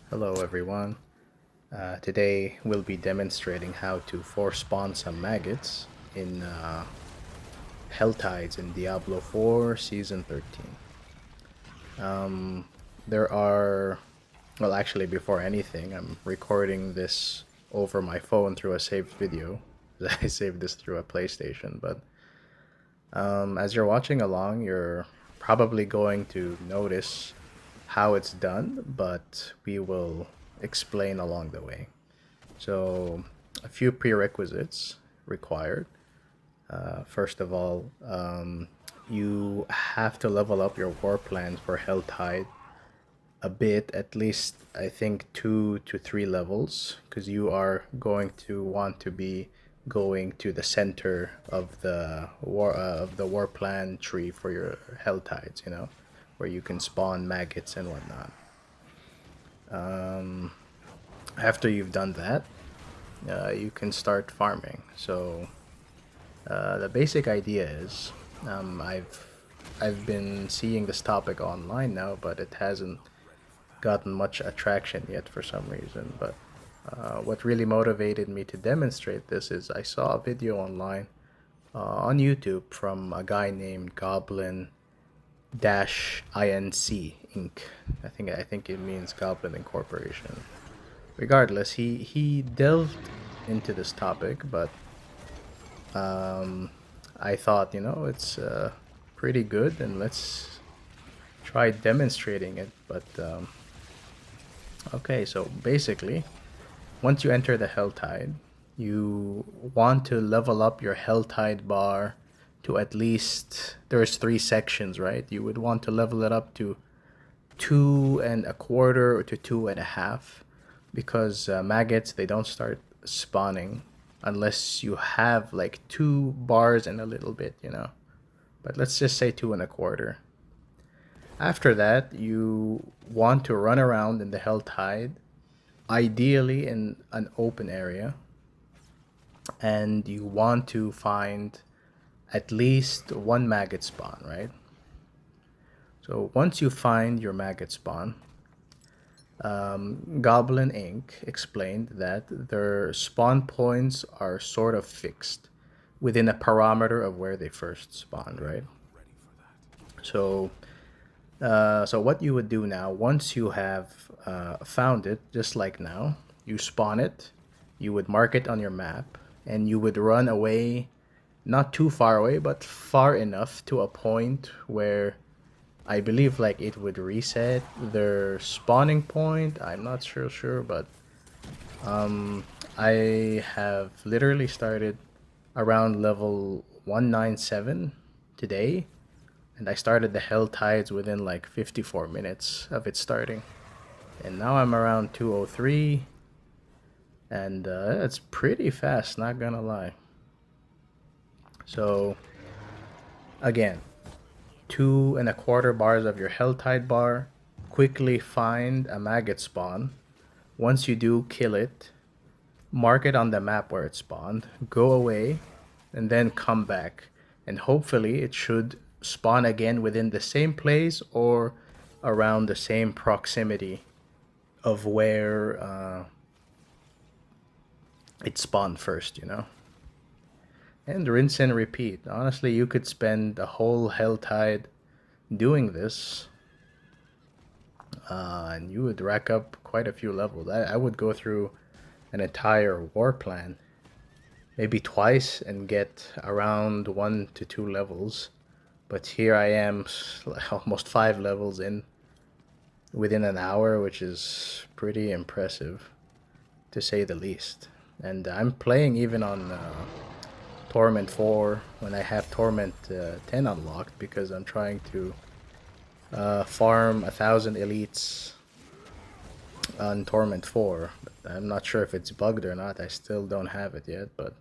Hello everyone. Today we'll be demonstrating how to force spawn some maggots in Helltides in Diablo 4 Season 13. There are, well actually before anything, I'm recording this over my phone through a saved video. I saved this through a PlayStation, but as you're watching along, you're probably going to notice how it's done, but we will explain along the way. So, a few prerequisites required. First of all, you have to level up your war plans for Helltide a bit, at least I think 2 to 3 levels, because you are going to want to be going to the center of the war plan tree for your Helltides, where you can spawn maggots and whatnot. After you've done that, you can start farming. So the basic idea is, I've been seeing this topic online now, but it hasn't gotten much attraction yet for some reason. But what really motivated me to demonstrate this is I saw a video online on YouTube from a guy named Goblin-inc. I think it means Goblin Incorporation. Regardless, he delved into this topic, but I thought, it's pretty good, and let's try demonstrating it. But okay, so basically, once you enter the Helltide, you want to level up your Helltide bar to at least, there's 3 sections, right? You would want to level it up to 2.25 or to 2.5, because maggots, they don't start spawning unless you have like 2 bars and a little bit. But let's just say 2.25. After that, you want to run around in the Helltide, ideally in an open area, and you want to find at least 1 maggot spawn, right? So once you find your maggot spawn, Goblin-inc explained that their spawn points are sort of fixed within a parameter of where they first spawned, right? So, so what you would do now, once you have found it, just like now, you spawn it, you would mark it on your map, and you would run away, not too far away, but far enough to a point where I believe like it would reset their spawning point. I'm not sure, but I have literally started around level 197 today, and I started the Hell Tides within like 54 minutes of it starting. And now I'm around 203, and it's pretty fast, not gonna lie. So, again, 2.25 bars of your Helltide bar. Quickly find a maggot spawn. Once you do, kill it. Mark it on the map where it spawned. Go away, and then come back. And hopefully it should spawn again within the same place or around the same proximity of where it spawned first. And rinse and repeat. Honestly, you could spend a whole Helltide doing this, and you would rack up quite a few levels. I would go through an entire war plan, maybe twice, and get around 1 to 2 levels. But here I am, almost 5 levels in within an hour, which is pretty impressive, to say the least. And I'm playing even on Torment 4 when I have Torment 10 unlocked, because I'm trying to farm 1,000 elites on Torment 4. But I'm not sure if it's bugged or not. I still don't have it yet, but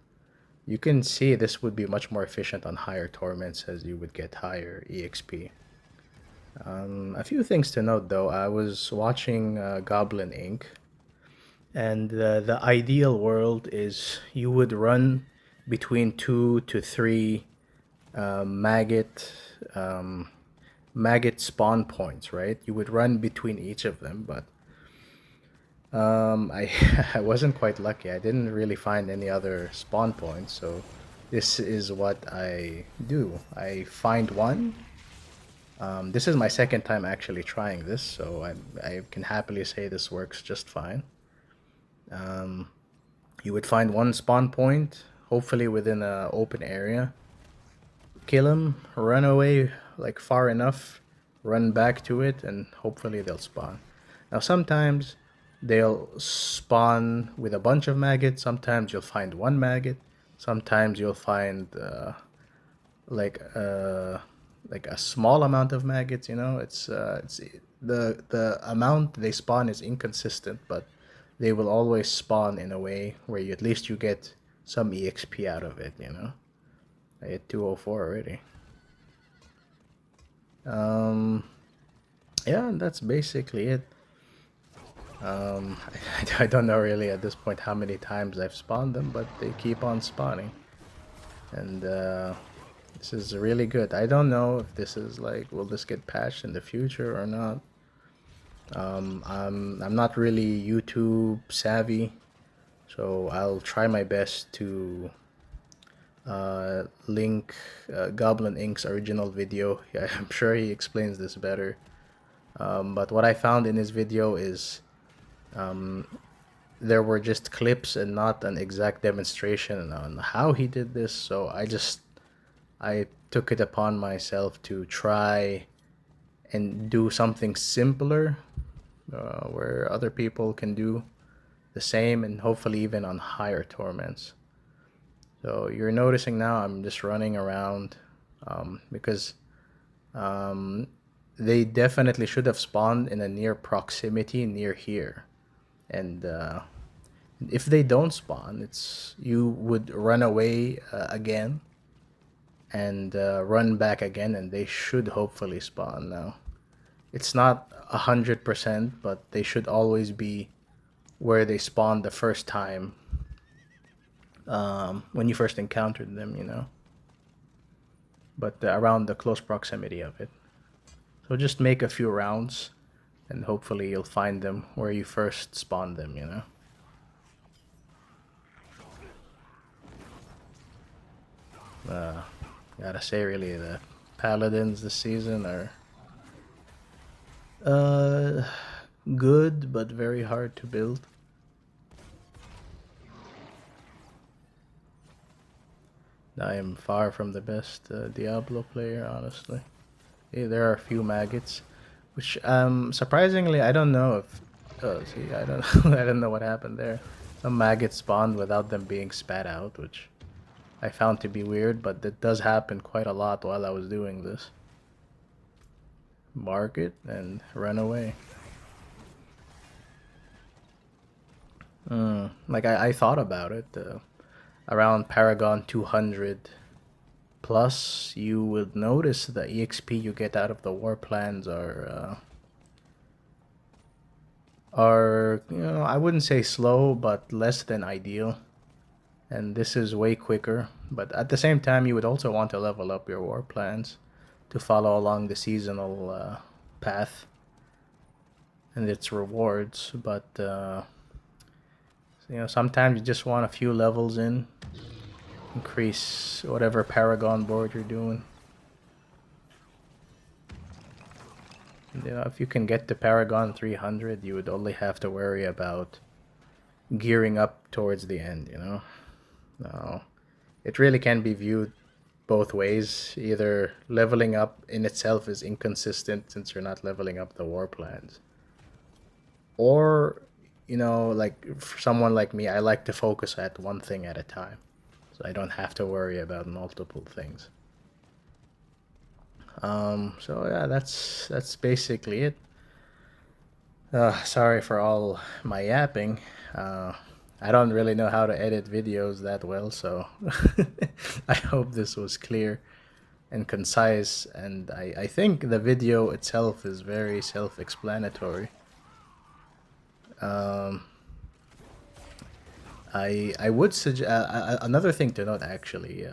you can see this would be much more efficient on higher torments, as you would get higher EXP. A few things to note though. I was watching Goblin-inc, and the ideal world is you would run between 2 to 3 maggot maggot spawn points, right? You would run between each of them, but I I wasn't quite lucky. I didn't really find any other spawn points, so this is what I do. I find one. This is my second time actually trying this, so I can happily say this works just fine. You would find one spawn point, hopefully within an open area. Kill him, run away like far enough, run back to it, and hopefully they'll spawn. Now sometimes they'll spawn with a bunch of maggots. Sometimes you'll find one maggot. Sometimes you'll find like uh, like a small amount of maggots. You know, it's the amount they spawn is inconsistent, but they will always spawn in a way where at least you get some exp out of it. You know, I hit 204 already. Yeah, that's basically it. I don't know really at this point how many times I've spawned them, but they keep on spawning. And this is really good. I don't know if this is like, will this get patched in the future or not? I'm not really YouTube savvy, so I'll try my best to link goblin-inc's original video. Yeah, I'm sure he explains this better. But what I found in his video is there were just clips and not an exact demonstration on how he did this. So I took it upon myself to try and do something simpler where other people can do the same and hopefully even on higher torments. So you're noticing now I'm just running around because they definitely should have spawned in a near proximity near here. And if they don't spawn, it's you would run away again and run back again, and they should hopefully spawn now. It's not 100%, but they should always be where they spawned the first time when you first encountered them, you know. But around the close proximity of it. So just make a few rounds, and hopefully you'll find them where you first spawned them, you know. Gotta say, really, the paladins this season are good, but very hard to build. I am far from the best Diablo player, honestly. Yeah, there are a few maggots, which surprisingly I don't know if. Oh, see, I don't I don't know what happened there. Some maggots spawned without them being spat out, which I found to be weird, but that does happen quite a lot while I was doing this. Mark it and run away. Like I thought about it. Around Paragon 200 plus, you would notice the EXP you get out of the war plans are you know, I wouldn't say slow, but less than ideal. And this is way quicker. But at the same time, you would also want to level up your war plans to follow along the seasonal path and its rewards. But you know, sometimes you just want a few levels in, increase whatever Paragon board you're doing. And, you know, if you can get to Paragon 300, you would only have to worry about gearing up towards the end, you know. No, it really can be viewed both ways. Either leveling up in itself is inconsistent since you're not leveling up the war plans, or you know, like for someone like me, I like to focus at one thing at a time, so I don't have to worry about multiple things. So yeah, that's basically it. Sorry for all my yapping. I don't really know how to edit videos that well, so I hope this was clear and concise, and I think the video itself is very self-explanatory. I would suggest another thing to note actually.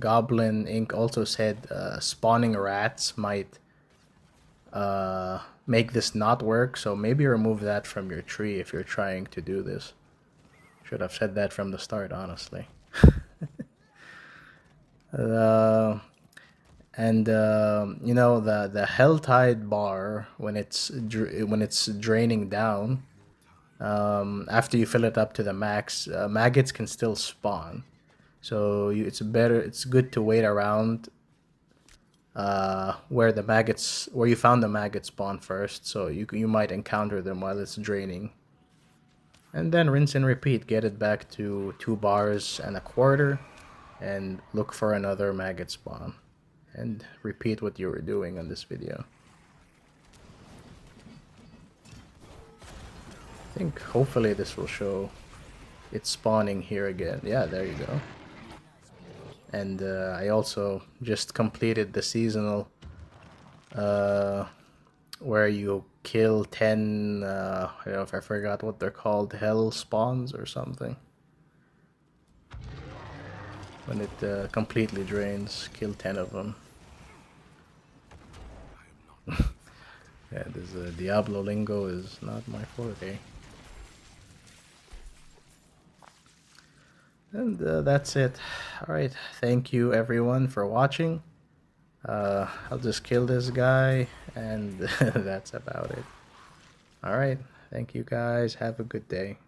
Goblin-inc also said spawning rats might make this not work. So maybe remove that from your tree if you're trying to do this. Should have said that from the start, honestly. You know, the Helltide bar, when it's draining down, after you fill it up to the max, maggots can still spawn. So it's good to wait around where you found the maggot spawn first, so you might encounter them while it's draining. And then rinse and repeat, get it back to 2 bars and a quarter, and look for another maggot spawn. And repeat what you were doing on this video. I think hopefully this will show it's spawning here again. Yeah, there you go. And I also just completed the seasonal where you kill 10, I don't know if I forgot what they're called, hell spawns or something. When it completely drains, kill 10 of them. Yeah, this Diablo lingo is not my forte. And that's it. Alright, thank you everyone for watching. I'll just kill this guy, and that's about it. Alright, thank you guys. Have a good day.